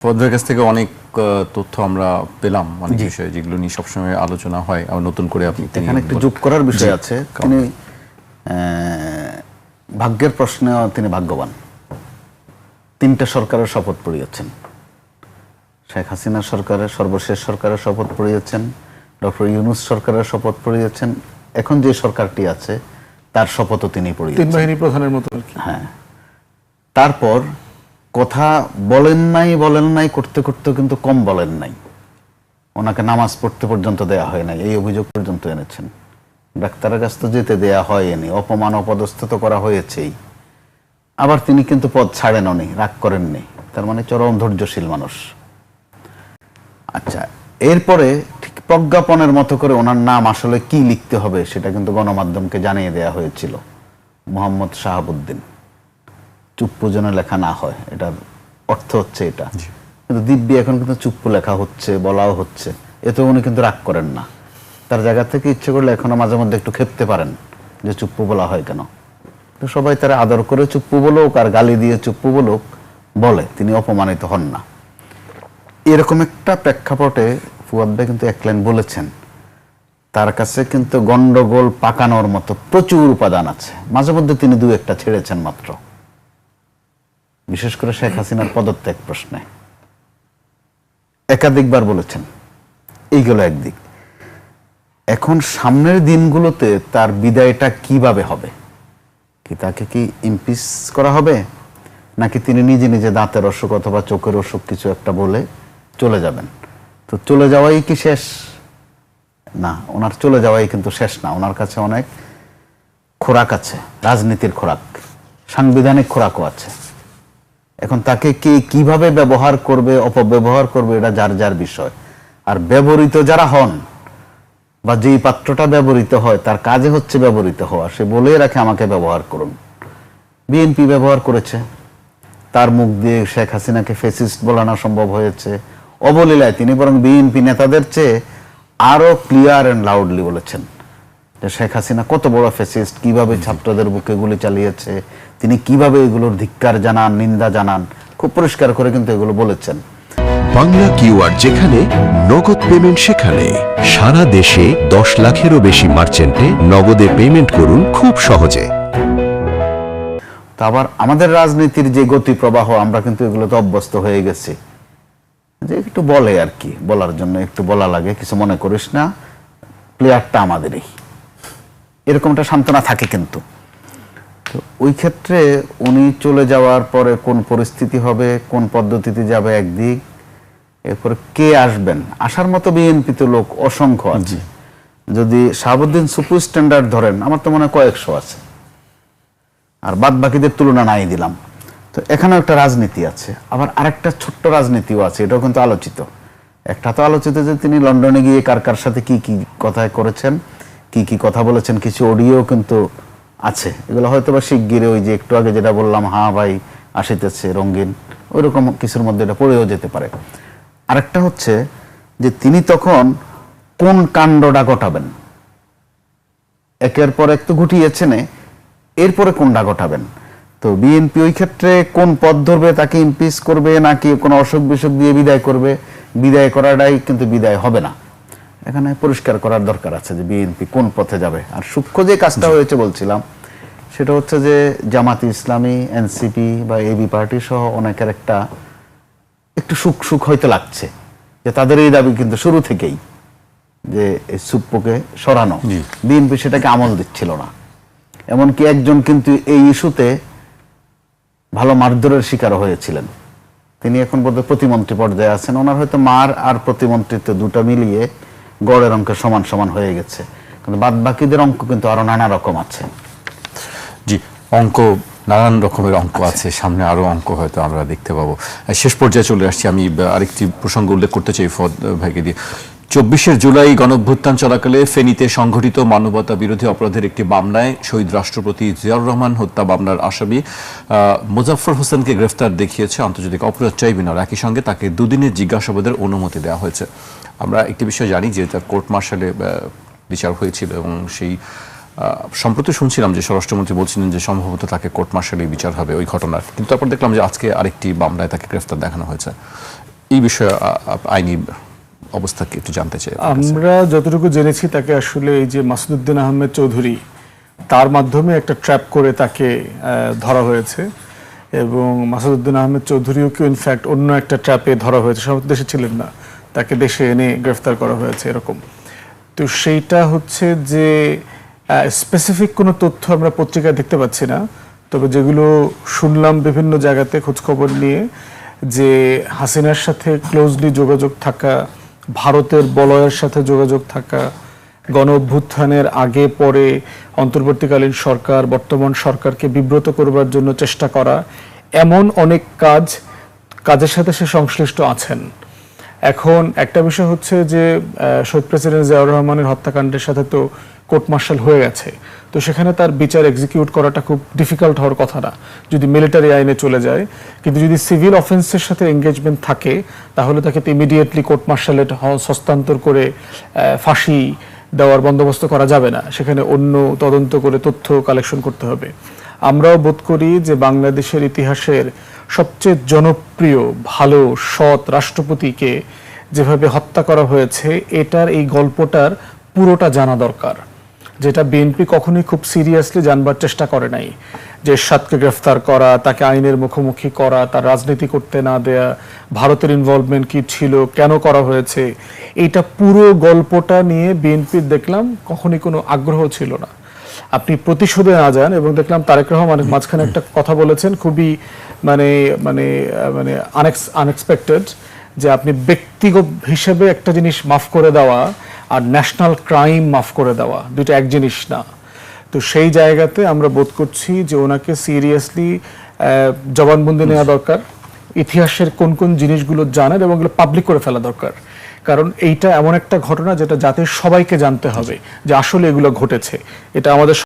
পদের কাছ থেকে অনেক তথ্য আমরা পেলাম, অনেক বিষয় যেগুলো নিয়ে সবসময় আলোচনা হয়। আর নতুন করে আপনি এখানে একটু যোগ করার বিষয় আছে। তিনি ভাগ্যের প্রশ্নে তিনি ভাগ্যবান। 3টে সরকারের শপথ পড়িয়েছেন। শেখ হাসিনা সরকারের সর্বশেষ সরকারের শপথ পড়িয়েছেন, ডক্টর ইউনূস সরকারের শপথ পড়িয়েছেন, এখন যে সরকারটি আছে তার শপথও তিনি পড়িয়েছেন, 3 বাহিনী প্রধানের মতো আর কি। হ্যাঁ, তারপর কথা বলেন নাই করতে করতে কিন্তু কম বলেন নাই। ওনাকে নামাজ পড়তে পর্যন্ত দেয়া হয় নাই, এই অভিযোগ পর্যন্ত এনেছেন। ডাক্তারের কাছ তো যেতে দেয়া হয়নি, অপমান অপদস্থ করা হয়েছেই। আবার তিনি কিন্তু পদ ছাড়েননি, রাগ করেননি, তার মানে চরম ধৈর্যশীল মানুষ। আচ্ছা, এরপরে ঠিক প্রজ্ঞাপনের মতো করে ওনার নাম আসলে কি লিখতে হবে সেটা কিন্তু গণমাধ্যমকে জানিয়ে দেয়া হয়েছিল। মোহাম্মদ শাহাবুদ্দিন, চুপ্পু যেন লেখা না হয়, এটার অর্থ হচ্ছে এটা। কিন্তু দিব্যি এখন কিন্তু চুপ্পু লেখা হচ্ছে, বলাও হচ্ছে, এতে উনি কিন্তু রাগ করেন না। তার জায়গা থেকে ইচ্ছে করলে এখনো মাঝে মধ্যে একটু খেপতে পারেন যে চুপ্পু বলা হয় কেন। তো সবাই তারা আদর করে চুপ্পু বলুক আর গালি দিয়ে চুপ্পু বলুক বলে, তিনি অপমানিত হন না। এরকম একটা প্রেক্ষাপটে ফুয়াদ ভাই কিন্তু এক লাইন বলেছেন, তার কাছে কিন্তু গন্ডগোল পাকানোর মতো প্রচুর উপাদান আছে। মাঝে মধ্যে তিনি 2-1টা ছেড়েছেন মাত্র, বিশেষ করে শেখ হাসিনার পদত্যাগ প্রশ্নে একাধিকবার বলেছেন। এইগুলো একদিক। এখন সামনের দিনগুলোতে তার বিদায়টা কিভাবে হবে? কি তাকে কি ইমপিচ করা হবে, নাকি তিনি নিজে নিজে দাঁতের অসুখ অথবা চোখের অসুখ কিছু একটা বলে চলে যাবেন? তো চলে যাওয়াই কি শেষ? না, ওনার চলে যাওয়াই কিন্তু শেষ না। ওনার কাছে অনেক খোরাক আছে, রাজনীতির খোরাক, সাংবিধানিক খোরাকও আছে। এখন তাকে কে কিভাবে ব্যবহার করবে, অপব্যবহার করবে, এটা যার যার বিষয়। আর ব্যবহৃত যারা হন বা যেই পাত্রটা ব্যবহৃত হয় তার কাজে হচ্ছে ব্যবহৃত হওয়া, সে বলে রাখে আমাকে ব্যবহার করুন। বিএনপি ব্যবহার করেছে, তার মুখ দিয়ে শেখ হাসিনাকে ফ্যাসিস্ট বলানো সম্ভব হয়েছে। অবলীলায় তিনি বরং বিএনপি নেতাদের চেয়ে আরো ক্লিয়ার এন্ড লাউডলি বলেছেন যে শেখ হাসিনা কত বড় ফ্যাসিস্ট, কিভাবে ছাত্রদের বুকে গুলি চালিয়েছে, তিনি কিভাবে এগুলোর ধিক্কার জানান, নিন্দা জানান, খুব পরিষ্কার করে কিন্তু এগুলো বলেছেন। বাংলা কিওয়ার্ড যেখানে, নগদ পেমেন্ট সেখানে। সারা দেশে 10 লাখেরও বেশি মার্চেন্টে নগদে পেমেন্ট করুন খুব সহজে। তা আবার আমাদের রাজনীতির যে গতি প্রবাহ, আমরা কিন্তু এগুলোতে অভ্যস্ত হয়ে গেছি, যে একটু বলে আর কি, বলার জন্য একটু বলা লাগে, কিছু মনে করিস না, প্লেয়ারটা আমাদেরই, এরকমটা সান্ত্বনা থাকে। কিন্তু তো ওই ক্ষেত্রে উনি চলে যাওয়ার পরে কোন পরিস্থিতি হবে, কোন পদ্ধতিতে যাবে একদিক, এরপরে কে আসবেন, আসার মতো বিএনপিতে লোক অসংখ্য আছে। যদি শাহাবুদ্দিন সুপ্রিম স্ট্যান্ডার্ড ধরেন, আমার তো মনে হয় কয়েকশো আছে, আর বাদ বাকিদের তুলনা নাই দিলাম। তো এখানেও একটা রাজনীতি আছে, আবার আরেকটা ছোট্ট রাজনীতিও আছে, এটাও কিন্তু আলোচিত। একটা তো আলোচিত যে তিনি লন্ডনে গিয়ে কার কার সাথে কি কি কথা করেছেন, কি কি কথা বলেছেন, কিছু অডিও কিন্তু আছে। এগুলো হয়তো বা শিগগিরই ওই যে একটু আগে যেটা বললাম, হ্যাঁ ভাই আসিতেছে রঙিন, ওইরকম কিছুর মধ্যে এটা পড়েও যেতে পারে। আরেকটা হচ্ছে যে তিনি তখন কোন কাণ্ডটা ঘটাবেন, একের পর এক তো ঘটিয়েছেন, এরপরে কোনটা ঘটাবেন। তো বিএনপি ওই ক্ষেত্রে কোন পথ ধরবে, তাকে ইমপিচ করবে নাকি কোনো অসুখ বিসুখ দিয়ে বিদায় করবে? বিদায় করাটাই কিন্তু বিদায় হবে না, এখানে পরিষ্কার করার দরকার আছে যে বিএনপি কোন পথে যাবে। আর সূক্ষ্ম যে কাজটা হয়েছে বলছিলাম, সেটা হচ্ছে যে জামাতি ইসলামী, এনসিপি বা এবি পার্টি সহ অনেকের একটা একটু সুখ সুখ হয়তো লাগছে যে তাদের এই দাবি কিন্তু শুরু থেকেই যে এই সুপ্পুকে সরানো, বিএনপি সেটাকে আমল দিচ্ছিল না। এমনকি একজন কিন্তু এই ইস্যুতে ভালো মারধরের শিকারও হয়েছিলেন, তিনি এখন বোধহয় প্রতিমন্ত্রী পর্যায়ে আছেন। ওনার হয়তো মার আর প্রতিমন্ত্রিত্ব দুটো মিলিয়ে গড়ের অঙ্ক সমান সমান হয়ে গেছে, কিন্তু বাদ বাকিদের অঙ্ক কিন্তু আরো নানা রকম আছে। জি, অঙ্ক নানান রকমের অঙ্ক আছে, সামনে আরো অঙ্ক হয়তো আমরা দেখতে পাবো। শেষ পর্যায়ে চলে আসছি, আমি আরেকটি প্রসঙ্গ উল্লেখ করতে চাই ফদ ভাইকে দিয়ে। 24শে জুলাই গণঅভ্যুত্থান চলাকালে ফেনীতে সংঘটিত মানবতা বিরোধী অপরাধের একটি মামলায় শহীদ রাষ্ট্রপতি জিয়াউর রহমান হত্যা মামলার আসামি মোজাফফর হোসেনকে গ্রেফতার দেখিয়েছে আন্তর্জাতিক অপরাধ ট্রাইব্যুনাল। একই সঙ্গে তাকে 2 দিনের জিজ্ঞাসাবাদের অনুমতি দেওয়া হয়েছে। আমরা একটি বিষয় জানি যে তার কোর্ট মার্শালে বিচার হয়েছিল, এবং সেই সম্প্রতি শুনছিলাম যে স্বরাষ্ট্রমন্ত্রী বলছিলেন যে সম্ভবত তাকে কোর্ট মার্শালে বিচার হবে ওই ঘটনার, কিন্তু তারপর দেখলাম যে আজকে আরেকটি মামলায় তাকে গ্রেফতার দেখানো হয়েছে। এই বিষয়ে আইনি অবস্থাকে একটু জানতে চাই। আমরা যতটুকু জেনেছি তাকে আসলে এই যে মাসুদউদ্দিন আহমেদ চৌধুরী তার মাধ্যমে একটা ট্র্যাপ করে তাকে ধরা হয়েছে, এবং মাসুদউদ্দিন আহমেদ চৌধুরীও কেউ ইনফ্যাক্ট অন্য একটা ট্র্যাপে ধরা হয়েছে, সব দেশে ছিলেন না, তাকে দেশে এনে গ্রেফতার করা হয়েছে এরকম। তো সেইটা হচ্ছে যে স্পেসিফিক কোনো তথ্য আমরা পত্রিকায় দেখতে পাচ্ছি না, তবে যেগুলো শুনলাম বিভিন্ন জায়গাতে খোঁজখবর নিয়ে যে হাসিনার সাথে ক্লোজলি যোগাযোগ থাকা, ভারতের বলয়ের সাথে যোগাযোগ থাকা, গণ অভ্যুত্থানের আগে পরে অন্তর্বর্তীকালীন সরকার বর্তমান সরকারকে বিব্রত করবার জন্য চেষ্টা করা, এমন অনেক কাজের সাথে সে সংশ্লিষ্ট আছেন। এখন একটা বিষয় হচ্ছে যে শহীদ প্রেসিডেন্ট জিয়াউর রহমানের হত্যাকাণ্ডের সাথে তো কোর্ট মার্শাল হয়ে গেছে, তো সেখানে তার বিচার এক্সিকিউট করাটা খুব ডিফিকাল্ট হওয়ার কথা না যদি মিলিটারি আইনে চলে যায়, কিন্তু যদি সিভিল অফেন্সের সাথে এঙ্গেজমেন্ট থাকে তাহলে তাকে ইমিডিয়েটলি কোর্ট মার্শালে হস্তান্তর করে ফাঁসি দেওয়ার বন্দোবস্ত করা যাবে না, সেখানে অন্য তদন্ত করে তথ্য কালেকশন করতে হবে। আমরাও বোধ করি যে বাংলাদেশের ইতিহাসের সবচেয়ে জনপ্রিয় ভালো সৎ রাষ্ট্রপতিকে যেভাবে হত্যা করা হয়েছে, এটার এই গল্পটার পুরোটা জানা দরকার, যেটা বিএনপি কখনোই খুব সিরিয়াসলি জানবার চেষ্টা করে নাই। যে এরশাদকে গ্রেফতার করা, তাকে আইনের মুখোমুখি করা, তার রাজনীতি করতে না দেয়া, ভারতের ইনভলভমেন্ট কি ছিল, কেন করা হয়েছে, এইটা পুরো গল্পটা নিয়ে বিএনপির দেখলাম কখনোই কোনো আগ্রহ ছিল না। আপনি প্রতিশোধে না যান, এবং দেখলাম তারেক রহমান মাঝখানে একটা কথা বলেছেন খুবই মানে মানে মানে আনএক্সপেক্টেড, যে আপনি ব্যক্তিগত হিসেবে একটা জিনিস মাফ করে দেওয়া আর ন্যাশনাল ক্রাইম মাফ করে দেওয়া দুটো এক জিনিস না। তো সেই জায়গাতে আমরা বোধ করছি যে ওনাকে সিরিয়াসলি জবানবন্দি নেওয়া দরকার, ইতিহাসের কোন কোন জিনিসগুলো জানার এবং এগুলো পাবলিক করে ফেলা দরকার, কারণ এইটা এমন একটা ঘটনা যেটা জাতির সবাইকে জানতে হবে যে আসলে এগুলো ঘটেছে। এটা আমাদের